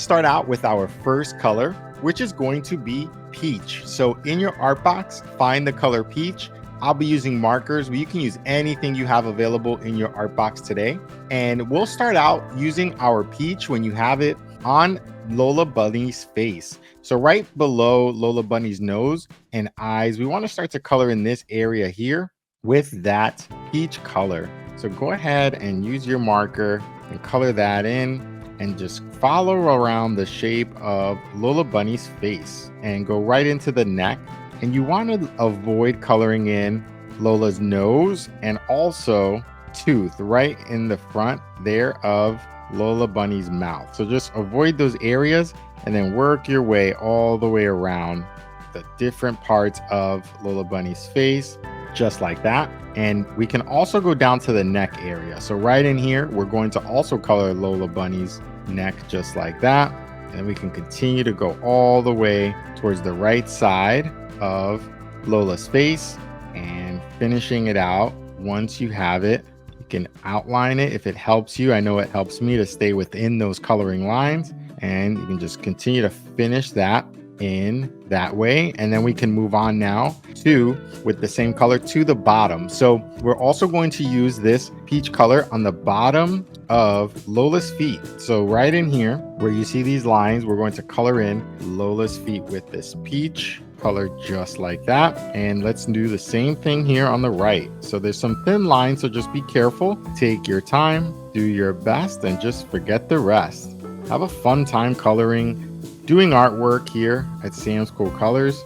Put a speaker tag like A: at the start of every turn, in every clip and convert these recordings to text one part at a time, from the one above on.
A: Start out with our first color, which is going to be peach. So in your art box, find the color peach. I'll be using markers, but you can use anything you have available in your art box today. And we'll start out using our peach when you have it on Lola Bunny's face. So right below Lola Bunny's nose and eyes, we want to start to color in this area here with that peach color. So go ahead and use your marker and color that in and just follow around the shape of Lola Bunny's face and go right into the neck. And you want to avoid coloring in Lola's nose and also tooth right in the front there of Lola Bunny's mouth. So just avoid those areas and then work your way all the way around the different parts of Lola Bunny's face, just like that. And we can also go down to the neck area. So right in here, we're going to also color Lola Bunny's neck just like that. And we can continue to go all the way towards the right side of Lola's face and finishing it out. Once you have it, you can outline it if it helps you. I know it helps me to stay within those coloring lines, and you can just continue to finish that in that way. And then we can move on now to, with the same color, to the bottom. So we're also going to use this peach color on the bottom of Lola's feet. So right in here where you see these lines, we're going to color in Lola's feet with this peach color just like that. And let's do the same thing here on the right. So there's some thin lines, so just be careful, take your time, do your best, and just forget the rest. Have a fun time coloring, doing artwork here at Sam's Cool Colors,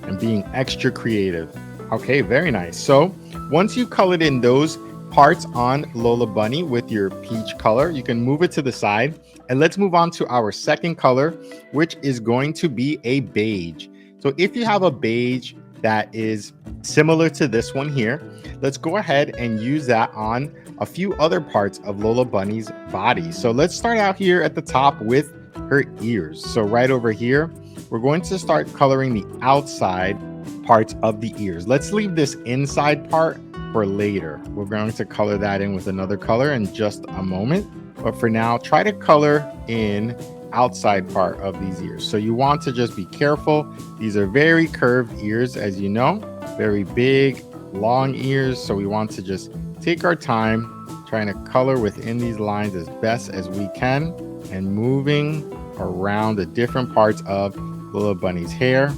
A: and being extra creative. Okay, very nice. So once you've colored in those parts on Lola Bunny with your peach color, you can move it to the side. And let's move on to our second color, which is going to be a beige. So if you have a beige that is similar to this one here, let's go ahead and use that on a few other parts of Lola Bunny's body. So let's start out here at the top with her ears. So right over here, we're going to start coloring the outside parts of the ears. Let's leave this inside part for later. We're going to color that in with another color in just a moment. But for now, try to color in outside part of these ears. So you want to just be careful. These are very curved ears, as you know, very big, long ears. So we want to just take our time trying to color within these lines as best as we can and moving around the different parts of Lola Bunny's hair.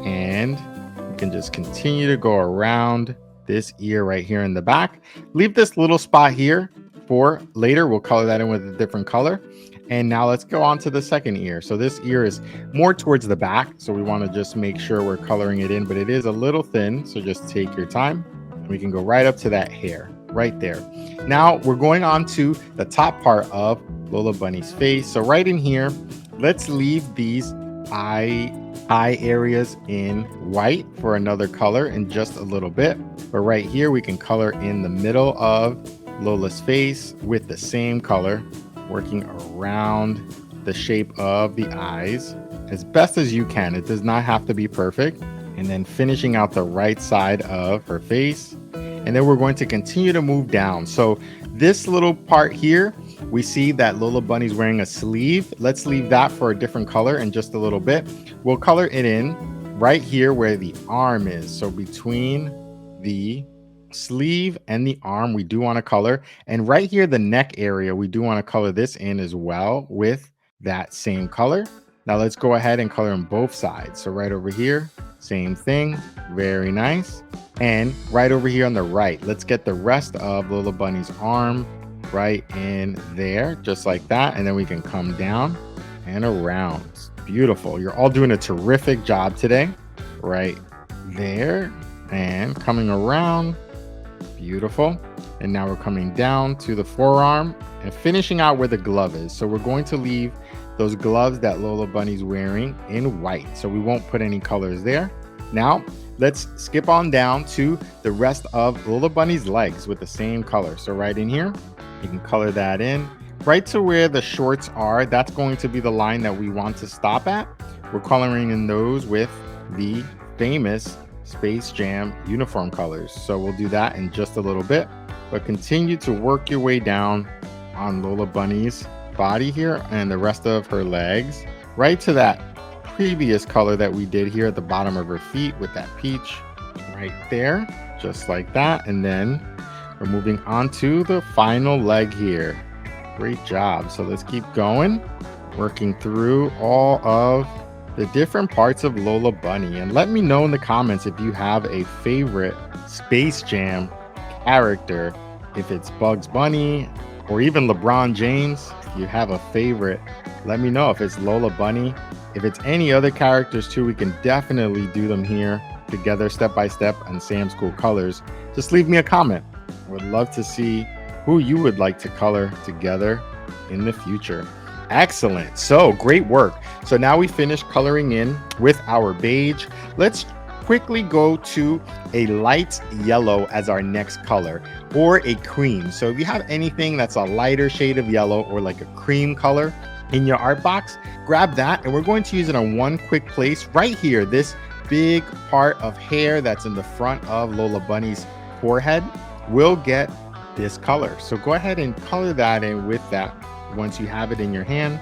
A: And you can just continue to go around this ear right here in the back. Leave this little spot here for later. We'll color that in with a different color. And now let's go on to the second ear. So this ear is more towards the back. So we want to just make sure we're coloring it in, but it is a little thin. So just take your time and we can go right up to that hair right there. Now we're going on to the top part of Lola Bunny's face. So right in here, let's leave these eye areas in white for another color in just a little bit. But right here, we can color in the middle of Lola's face with the same color, working around the shape of the eyes as best as you can. It does not have to be perfect. And then finishing out the right side of her face. And then we're going to continue to move down. So this little part here, we see that Lola Bunny's wearing a sleeve. Let's leave that for a different color in just a little bit. We'll color it in right here where the arm is. So between the sleeve and the arm, we do want to color. And right here, the neck area, we do want to color this in as well with that same color. Now let's go ahead and color on both sides. So right over here, same thing. Very nice. And right over here on the right, let's get the rest of Lola Bunny's arm right in there, just like that. And then we can come down and around. It's beautiful. You're all doing a terrific job today. Right there and coming around. Beautiful. And now we're coming down to the forearm and finishing out where the glove is. So we're going to leave those gloves that Lola Bunny's wearing in white. So we won't put any colors there. Now let's skip on down to the rest of Lola Bunny's legs with the same color. So right in here, you can color that in right to where the shorts are. That's going to be the line that we want to stop at. We're coloring in those with the famous Space Jam uniform colors. So we'll do that in just a little bit, but continue to work your way down on Lola Bunny's body here and the rest of her legs right to that previous color that we did here at the bottom of her feet with that peach right there, just like that. And then we're moving on to the final leg here. Great job. So let's keep going, working through all of the different parts of Lola Bunny. And let me know in the comments if you have a favorite Space Jam character, if it's Bugs Bunny or even LeBron James. If you have a favorite, let me know. If it's Lola Bunny, if it's any other characters too, we can definitely do them here together step by step on Sam's Cool Colors. Just leave me a comment. I would love to see who you would like to color together in the future. Excellent. So great work. So now we finished coloring in with our beige. Let's quickly go to a light yellow as our next color, or a cream. So if you have anything that's a lighter shade of yellow or like a cream color in your art box, grab that, and we're going to use it on one quick place right here. This big part of hair that's in the front of Lola Bunny's forehead will get this color. So go ahead and color that in with that once you have it in your hand,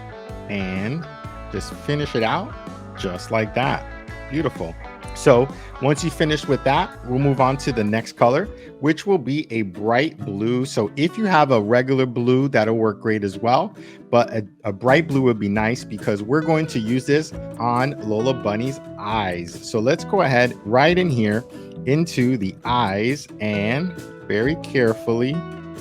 A: and just finish it out just like that. Beautiful. So once you finish with that, we'll move on to the next color, which will be a bright blue. So if you have a regular blue, that'll work great as well. But a bright blue would be nice because we're going to use this on Lola Bunny's eyes. So let's go ahead right in here into the eyes and very carefully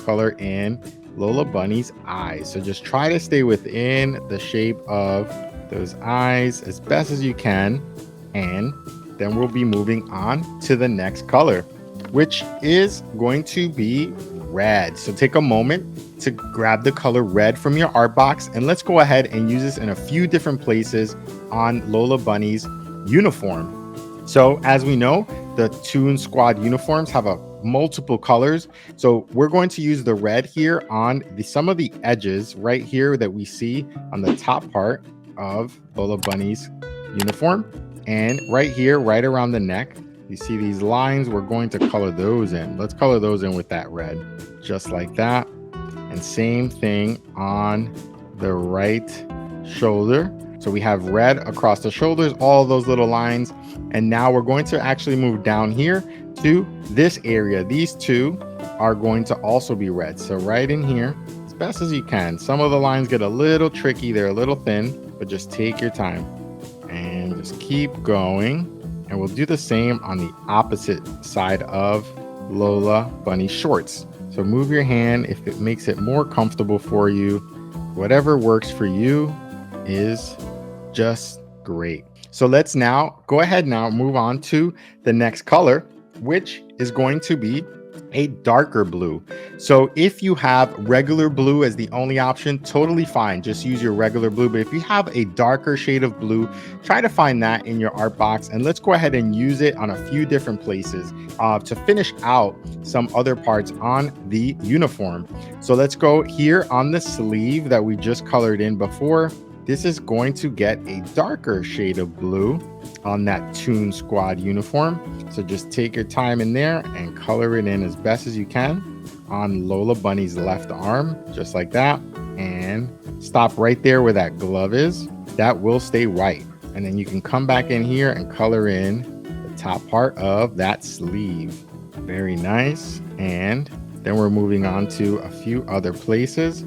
A: color in Lola Bunny's eyes. So just try to stay within the shape of those eyes as best as you can. And then we'll be moving on to the next color, which is going to be red. So take a moment to grab the color red from your art box, and let's go ahead and use this in a few different places on Lola Bunny's uniform. So as we know, the Toon Squad uniforms have multiple colors. So we're going to use the red here on some of the edges right here that we see on the top part of Lola Bunny's uniform. And right here, right around the neck, you see these lines. We're going to color those in. Let's color those in with that red, just like that. And same thing on the right shoulder. So we have red across the shoulders, all those little lines. And now we're going to actually move down here to this area. These two are going to also be red. So right in here, as best as you can. Some of the lines get a little tricky. They're a little thin, but just take your time. And just keep going, and we'll do the same on the opposite side of Lola Bunny shorts. So move your hand if it makes it more comfortable for you. Whatever works for you is just great. So let's now go ahead now move on to the next color, which is going to be a darker blue. So if you have regular blue as the only option, totally fine. Just use your regular blue. But if you have a darker shade of blue, try to find that in your art box. And let's go ahead and use it on a few different places to finish out some other parts on the uniform. So let's go here on the sleeve that we just colored in before. This is going to get a darker shade of blue on that Toon Squad uniform. So just take your time in there and color it in as best as you can on Lola Bunny's left arm, just like that. And stop right there where that glove is. That will stay white. And then you can come back in here and color in the top part of that sleeve. Very nice. And then we're moving on to a few other places.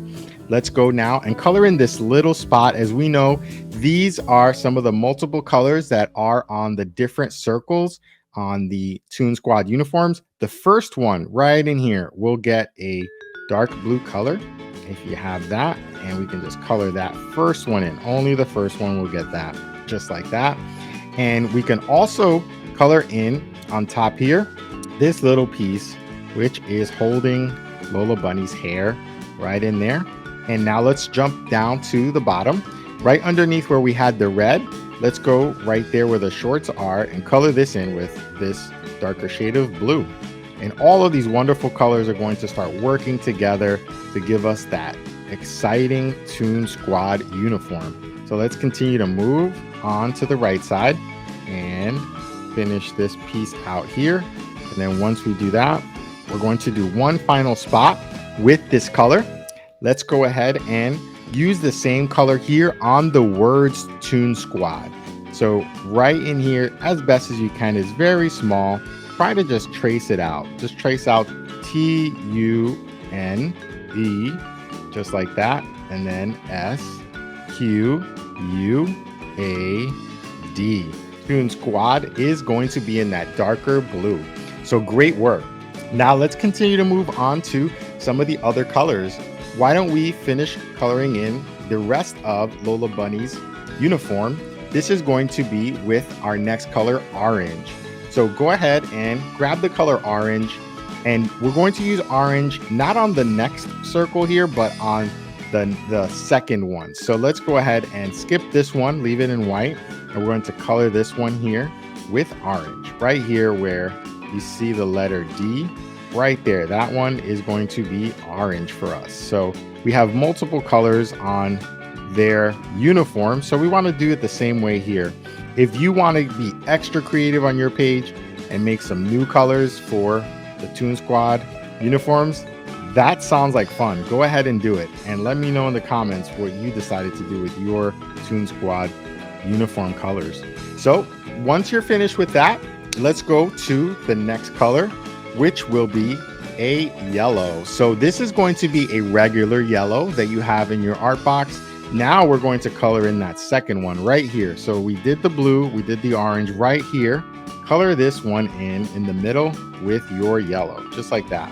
A: Let's go now and color in this little spot. As we know, these are some of the multiple colors that are on the different circles on the Toon Squad uniforms. The first one right in here will get a dark blue color if you have that, and we can just color that first one in. Only the first one will get that, just like that. And we can also color in on top here this little piece, which is holding Lola Bunny's hair right in there. And now let's jump down to the bottom, right underneath where we had the red. Let's go right there where the shorts are and color this in with this darker shade of blue. And all of these wonderful colors are going to start working together to give us that exciting Toon Squad uniform. So let's continue to move on to the right side and finish this piece out here. And then once we do that, we're going to do one final spot with this color. Let's go ahead and use the same color here on the words Toon Squad. So right in here, as best as you can, is very small. Try to just trace it out. Just trace out T-U-N-E, just like that. And then S-Q-U-A-D. Toon Squad is going to be in that darker blue. So great work. Now let's continue to move on to some of the other colors. Why don't we finish coloring in the rest of Lola Bunny's uniform? This is going to be with our next color, orange. So go ahead and grab the color orange, and we're going to use orange not on the next circle here, but on the second one. So let's go ahead and skip this one, leave it in white, and we're going to color this one here with orange. Right here where you see the letter D, right there, that one is going to be orange for us. So we have multiple colors on their uniform, so we want to do it the same way here. If you want to be extra creative on your page and make some new colors for the Toon Squad uniforms, that sounds like fun. Go ahead and do it, and let me know in the comments what you decided to do with your Toon Squad uniform colors. So once you're finished with that, let's go to the next color, which will be a yellow. So this is going to be a regular yellow that you have in your art box. Now we're going to color in that second one right here. So we did the blue, we did the orange right here. Color this one in the middle with your yellow, just like that.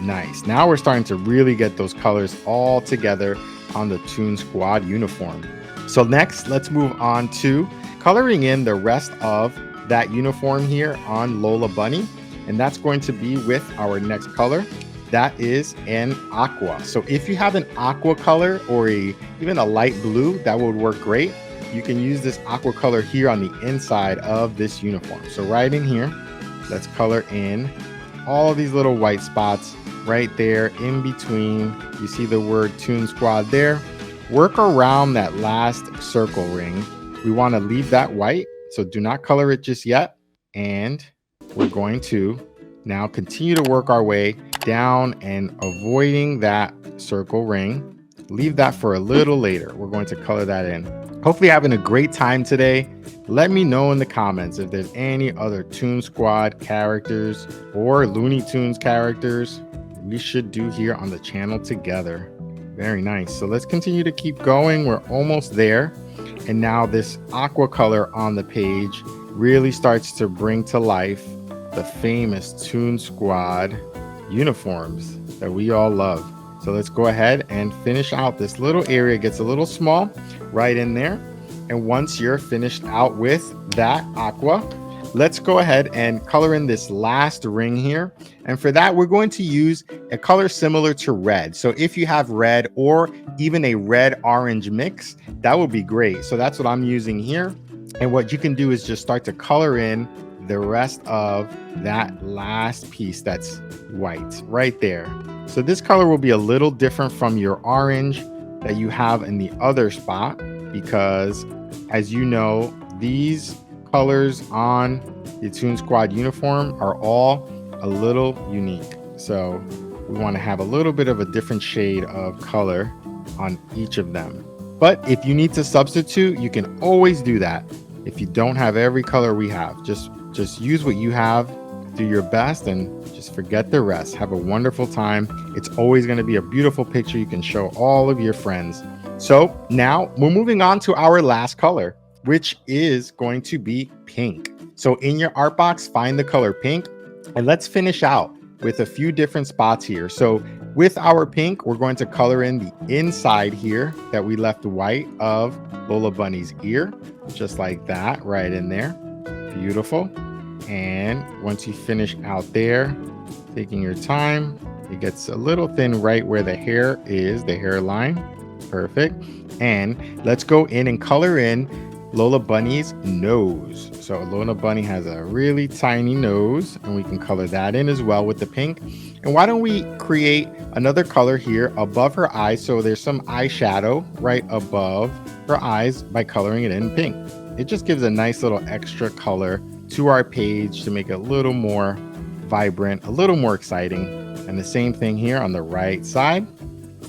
A: Nice. Now we're starting to really get those colors all together on the Toon Squad uniform. So next, let's move on to coloring in the rest of that uniform here on Lola Bunny. And that's going to be with our next color. That is an aqua. So if you have an aqua color or even a light blue, that would work great. You can use this aqua color here on the inside of this uniform. So right in here, let's color in all of these little white spots right there in between. You see the word Toon Squad there. Work around that last circle ring. We want to leave that white, so do not color it just yet. And we're going to now continue to work our way down and avoiding that circle ring. Leave that for a little later. We're going to color that in. Hopefully having a great time today. Let me know in the comments if there's any other Toon Squad characters or Looney Tunes characters we should do here on the channel together. Very nice. So let's continue to keep going. We're almost there. And now this aqua color on the page really starts to bring to life the famous Toon Squad uniforms that we all love. So let's go ahead and finish out this little area. It gets a little small right in there. And once you're finished out with that aqua, let's go ahead and color in this last ring here. And for that, we're going to use a color similar to red. So if you have red or even a red-orange mix, that would be great. So that's what I'm using here. And what you can do is just start to color in the rest of that last piece that's white right there. So this color will be a little different from your orange that you have in the other spot, because as you know, these colors on the Toon Squad uniform are all a little unique. So we want to have a little bit of a different shade of color on each of them. But if you need to substitute, you can always do that. If you don't have every color we have, just use what you have, do your best, and just forget the rest. Have a wonderful time. It's always going to be a beautiful picture you can show all of your friends. So now we're moving on to our last color, which is going to be pink. So in your art box, find the color pink, and let's finish out with a few different spots here. So with our pink, we're going to color in the inside here that we left white of Lola Bunny's ear, just like that, right in there. Beautiful. And once you finish out there, taking your time, it gets a little thin right where the hair is, the hairline. Perfect. And let's go in and color in Lola Bunny's nose. So Lola Bunny has a really tiny nose, and we can color that in as well with the pink. And why don't we create another color here above her eyes, so there's some eyeshadow right above her eyes by coloring it in pink. It just gives a nice little extra color to our page to make it a little more vibrant, a little more exciting. And the same thing here on the right side.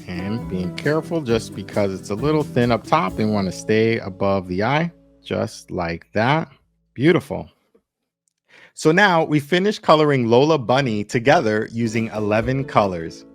A: And being careful just because it's a little thin up top and want to stay above the eye, just like that. Beautiful. So now we finished coloring Lola Bunny together using 11 colors.